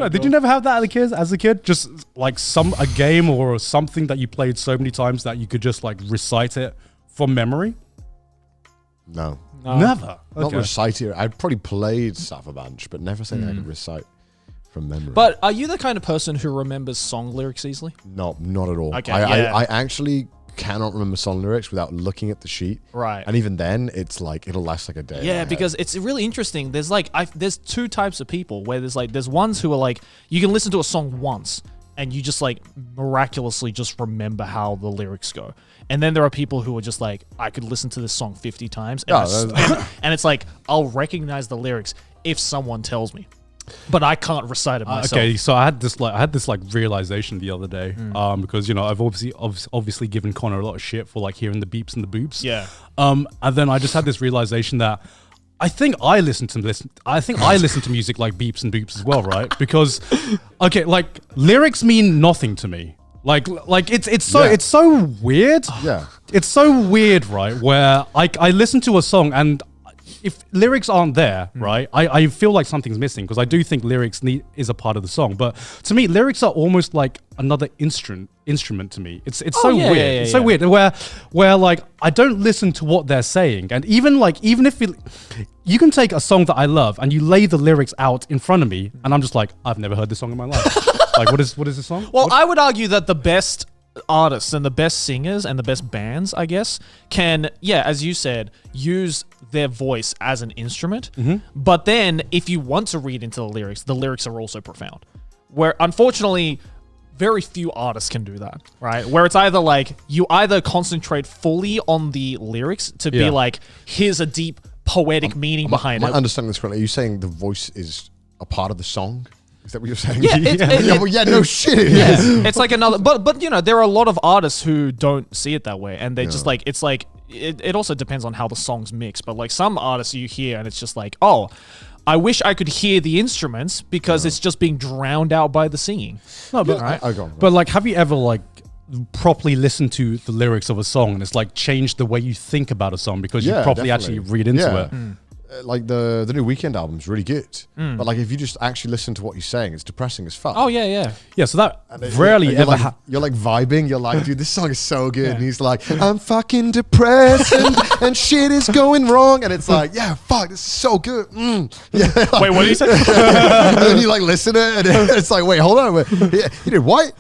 Did you never have that as a kid? Just like a game or something that you played so many times that you could just like recite it from memory? No. Never. Not recite it. I probably played stuff a bunch, but never something I could recite from memory. But are you the kind of person who remembers song lyrics easily? No, not at all. Okay, I actually cannot remember song lyrics without looking at the sheet. Right. And even then, it's like, it'll last like a day. Yeah, because it's really interesting. There's like, there's two types of people where there's ones who are like, you can listen to a song once and you just like miraculously just remember how the lyrics go. And then there are people who are just like, I could listen to this song 50 times and, and it's like, I'll recognize the lyrics if someone tells me. But I can't recite it myself. Okay, so I had this realization the other day, because I've obviously given Connor a lot of shit for like hearing the beeps and the boops. Yeah. And then I just had this realization that I think I listen to music like beeps and boops as well, right? Because like lyrics mean nothing to me. Like it's so weird. Yeah. It's so weird, right? Where I listen to a song and if lyrics aren't there, right, I feel like something's missing because I do think lyrics is a part of the song. But to me, lyrics are almost like another instrument to me. It's so weird. It's so weird where like I don't listen to what they're saying, and even if you can take a song that I love and you lay the lyrics out in front of me, and I'm just like, I've never heard this song in my life. Like, what is this song? Well, I would argue that the best artists and the best singers and the best bands, I guess, can, as you said, use their voice as an instrument. But then if you want to read into the lyrics are also profound. Where unfortunately, very few artists can do that, right? Where it's either like you either concentrate fully on the lyrics to be like, here's a deep poetic meaning behind it. Am I understanding this correctly? Are you saying the voice is a part of the song? Is that what you're saying? Yeah, no shit. It is. It's like another, but there are a lot of artists who don't see it that way, and they just like, it's like, it also depends on how the songs mix, but like some artists you hear and it's just like, oh, I wish I could hear the instruments because it's just being drowned out by the singing. No, but but like, have you ever like properly listened to the lyrics of a song and it's like changed the way you think about a song because you properly actually read into it? Like the new Weekend album's really good, but like if you just actually listen to what he's saying, it's depressing as fuck. Oh yeah. So that rarely ever you're like vibing. You're like, dude, this song is so good, and he's like, I'm fucking depressed and shit is going wrong, and it's like, yeah, fuck, this is so good. Yeah. Wait, what did you say? And then you like listen to it, and it's like, wait, hold on, you did what?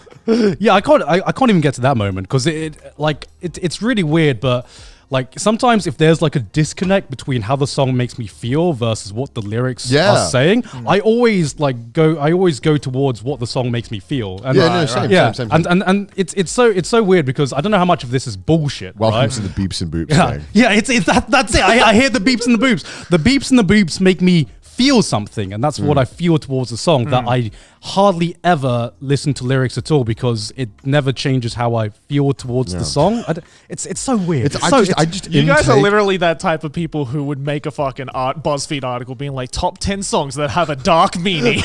Yeah, I can't even get to that moment because it's really weird, but. Like sometimes if there's like a disconnect between how the song makes me feel versus what the lyrics are saying, I always go towards what the song makes me feel. And same. And it's so weird because I don't know how much of this is bullshit. Welcome to the beeps and boops. That's it. I hear the beeps and the boops. The beeps and the boops make me feel something, and that's what I feel towards the song, that I hardly ever listen to lyrics at all because it never changes how I feel towards the song. It's so weird. You guys are literally that type of people who would make a fucking BuzzFeed article being like top 10 songs that have a dark meaning.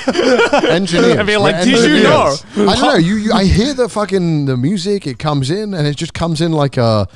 Engineers. And being like, did you know? I don't know. I hear the music. It comes in, and it just comes in like a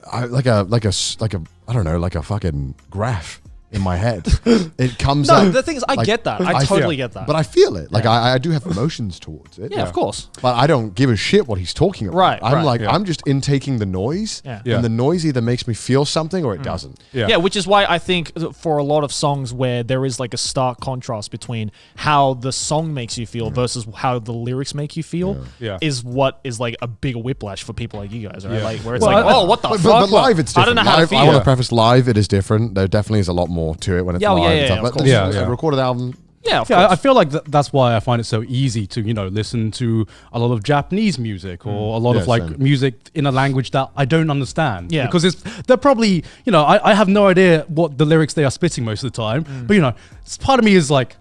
I don't know, like a fucking graph in my head. It comes out. No, the thing is, I get that. I totally get that. But I feel it. Like I do have emotions towards it. Yeah, of course. But I don't give a shit what he's talking about. Right. I'm just intaking the noise. Yeah. And the noise either makes me feel something or it doesn't. Yeah, which is why I think for a lot of songs where there is like a stark contrast between how the song makes you feel versus how the lyrics make you feel is what is like a big whiplash for people like you guys, right? Like where it's what the fuck? But live it's different. I don't know how to feel. I want to preface, live it is different. There definitely is a lot more to it when it's live. Of course. A recorded album. Yeah, of course. I feel like that's why I find it so easy to, listen to a lot of Japanese music or a lot of like music in a language that I don't understand. Yeah. Because they're probably, I have no idea what the lyrics they are spitting most of the time. But, part of me is like,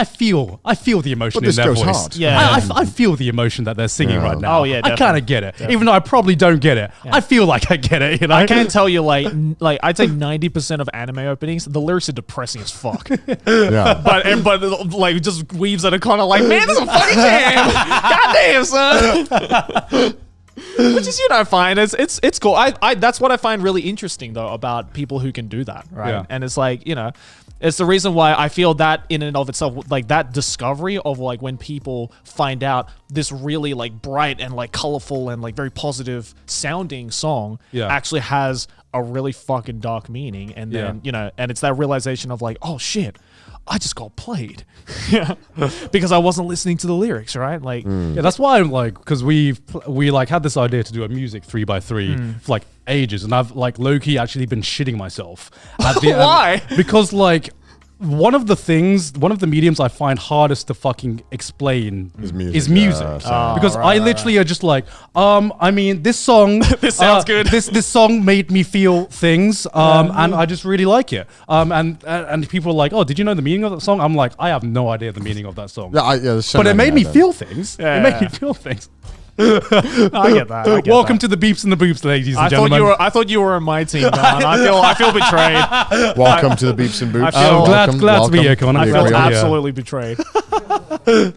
I feel the emotion in their voice. Hard. Yeah, I feel the emotion that they're singing right now. Oh yeah, definitely. I kind of get it, even though I probably don't get it. I feel like I get it. I can tell you, like I'd say 90% of anime openings, the lyrics are depressing as fuck. but like just weaves that are kind of like, man, this is a fucking jam. Goddamn, son. Which is fine. It's cool. I that's what I find really interesting though about people who can do that, right? And it's like It's the reason why I feel that in and of itself, like that discovery of like when people find out this really like bright and like colorful and like very positive sounding song actually has a really fucking dark meaning. And then, you know, and it's that realization of like, oh shit, I just got played. Yeah. Because I wasn't listening to the lyrics, right? Like, yeah, that's why I'm like, because we like had this idea to do a music 3x3 for like ages, and I've like low-key actually been shitting myself at the Why? Because like one of the mediums I find hardest to fucking explain is music. Because I literally are just like, I mean, this song, this sounds good. This song made me feel things, and I just really like it. And people are like, oh, did you know the meaning of that song? I'm like, I have no idea the meaning of that song. But it made me feel things. It made me feel things. I get that. Welcome to the beeps and the boops, ladies and gentlemen. I thought you were on my team, man. I feel betrayed. Welcome to the beeps and boops. I'm glad to be here, Connor. I feel absolutely betrayed.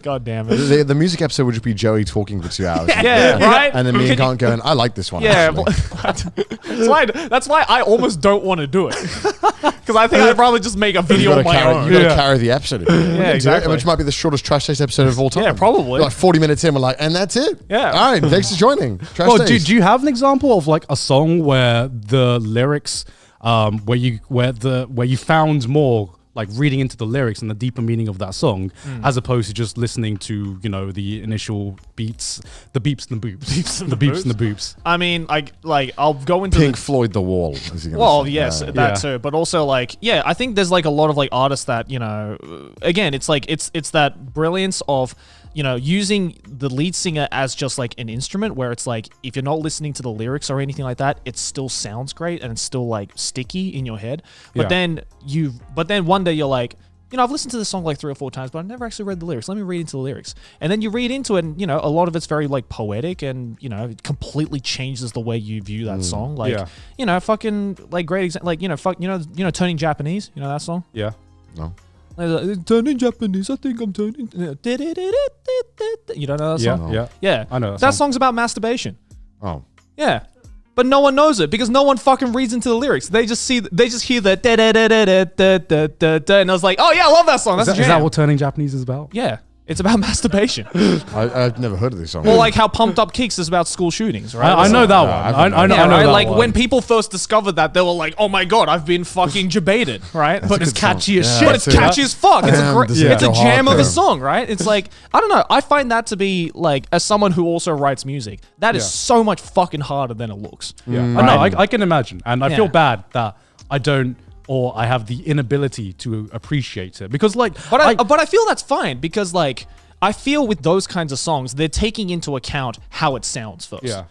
God damn it. The music episode would just be Joey talking for 2 hours. Yeah, right? And then me and Grant going, I like this one. Yeah, that's why I almost don't want to do it. Because I think I'd probably just make a video on my own. You got to carry the episode. Yeah, exactly. Which might be the shortest Trash Taste episode of all time. Yeah, probably. Like 40 minutes in, we're like, and that's it. Yeah. All right, thanks for joining. Trash Well, Taste. do you have an example of like a song where the lyrics, where you found more like reading into the lyrics and the deeper meaning of that song, as opposed to just listening to, you know, the initial beats, the beeps and the boops, the beeps and the boops. I mean, like I'll go into Pink Floyd The Wall. Well, yes, that too. But also like, yeah, I think there's like a lot of like artists that, you know, again, it's like, it's that brilliance of, you know, using the lead singer as just like an instrument where it's like, if you're not listening to the lyrics or anything like that, it still sounds great and it's still like sticky in your head. But then one day you're like, you know, I've listened to this song like 3 or 4 times, but I've never actually read the lyrics. Let me read into the lyrics. And then you read into it and, you know, a lot of it's very like poetic and, you know, it completely changes the way you view that song. Like, you know, fucking like great example, like, you know, Turning Japanese, you know that song? Yeah. No. Turning Japanese, I think I'm turning. You don't know that song? Yeah. I know that song's about masturbation. Oh. Yeah. But no one knows it because no one fucking reads into the lyrics. They just hear the da da da da da da da da da, and I was like, oh yeah, I love that song. That's a jam. Is that what Turning Japanese is about? Yeah. It's about masturbation. I've never heard of this song. Well, like how Pumped Up Kicks is about school shootings, right? I know that one. I know that like one. when people first discovered that, they were like, "Oh my god, I've been fucking debated," right? But it's catchy as shit. But it's catchy as fuck. It's Damn, a jam of a song, right? It's like, I don't know. I find that to be like, as someone who also writes music, that is so much fucking harder than it looks. Yeah, I know. I can imagine, and I feel bad that I don't, or I have the inability to appreciate it because, like, but I feel that's fine because, like, I feel with those kinds of songs, they're taking into account how it sounds first. Yeah.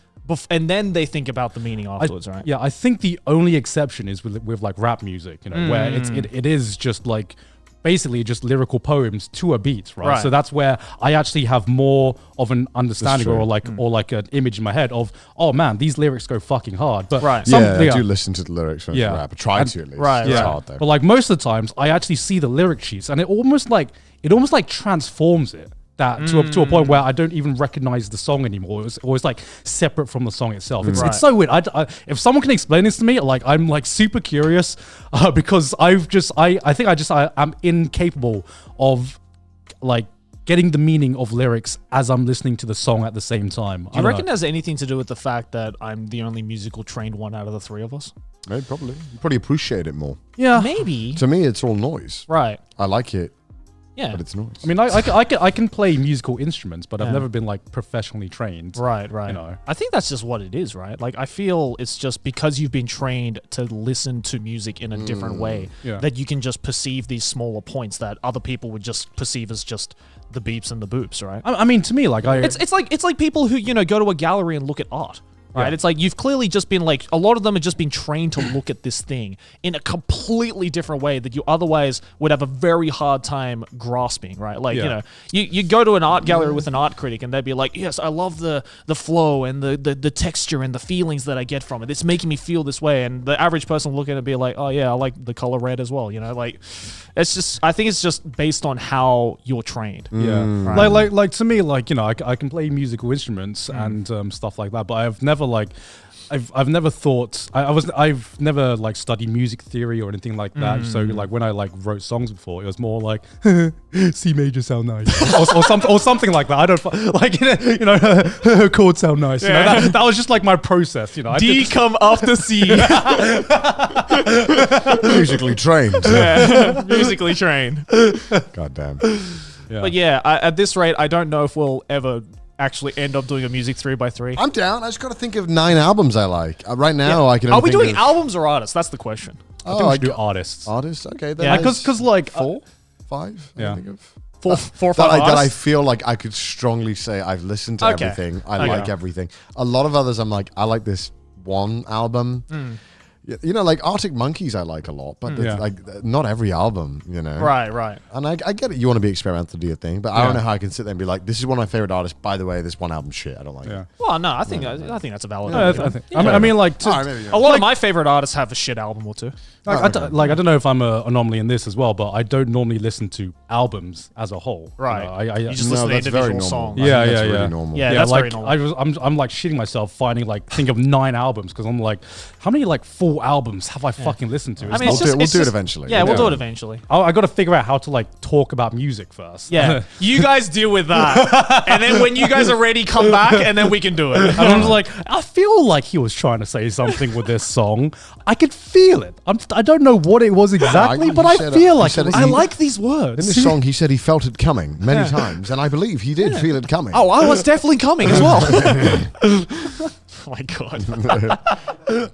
And then they think about the meaning afterwards, right? Yeah, I think the only exception is with like rap music, you know, where it is just like basically just lyrical poems to a beat, right? So that's where I actually have more of an understanding or like an image in my head of, oh man, these lyrics go fucking hard. But I do listen to the lyrics when I rap. I try to at least. Right. It's hard though. But like most of the times, I actually see the lyric sheets, and it almost like transforms it. That to a point where I don't even recognize the song anymore. It's like separate from the song itself. It's so weird. If someone can explain this to me, like I'm like super curious because I think I'm incapable of like getting the meaning of lyrics as I'm listening to the song at the same time. Do you reckon it has anything to do with the fact that I'm the only musical trained one out of the 3 of us? Maybe, probably. You probably appreciate it more. Yeah, maybe. To me, it's all noise. Right. I like it. Yeah. But it's noise. I mean, I can play musical instruments, but I've never been like professionally trained. Right. You know. I think that's just what it is, right? Like, I feel it's just because you've been trained to listen to music in a different way that you can just perceive these smaller points that other people would just perceive as just the beeps and the boops, right? I mean, to me, like it's like people who, you know, go to a gallery and look at art. Right, it's like you've clearly just been like, a lot of them have just been trained to look at this thing in a completely different way that you otherwise would have a very hard time grasping, right? Like, you know, you go to an art gallery with an art critic and they'd be like, yes, I love the flow and the texture and the feelings that I get from it. It's making me feel this way. And the average person looking at it be like, oh yeah, I like the color red as well. You know, like, it's just, I think it's just based on how you're trained. Yeah. Right? Like to me, like, you know, I can play musical instruments and stuff like that, but I've never like I've never thought I've never like studied music theory or anything like that. So like when I like wrote songs before, it was more like C major sound nice or something like that. I don't like chords sound nice. You know, that was just like my process. You know, D come after C. Musically trained. Yeah, musically trained. God damn. Yeah. But yeah, at this rate, I don't know if we'll ever actually end up doing a music 3x3. I'm down. I just got to think of 9 albums I like. Right now, I can. Are only we think doing of albums or artists? That's the question. I think we should do artists. Artists. Okay. Yeah. Because like 4, 5. Yeah. I think of. Four or five That I artists? feel like I could strongly say I've listened to Okay. everything. I Okay. like everything. A lot of others, I'm like, I like this one album. You know, like Arctic Monkeys, I like a lot, but like not every album. You know, Right. And I get it. You want to be experimental, do your thing, but I don't know how I can sit there and be like, this is one of my favorite artists. By the way, this one album shit. I don't like it. Well, no, I think that's a valid. I argument. think. I mean, like All right, maybe, A lot of my favorite artists have a shit album or two. I don't know if I'm an anomaly in this as well, but I don't normally listen to albums as a whole. Right. You know, You just No, listen to that's very individual normal. songs. I Yeah, think that's yeah, really yeah. normal. Yeah, that's like very normal. I'm like shitting myself finding like think of 9 albums because I'm like, how many like full albums have I fucking listened to? I mean, We'll do it eventually. Yeah, we'll do it eventually. I got to figure out how to like talk about music first. Yeah, you guys deal with that, and then when you guys are ready, come back, and then we can do it. And I'm like, I feel like he was trying to say something with this song. I could feel it. I don't know what it was exactly, he but I said- feel he like said it was, he- I like these In words. this song, he said he felt it coming many times, and I believe he did feel it coming. Oh, I was definitely coming as well. Oh my god.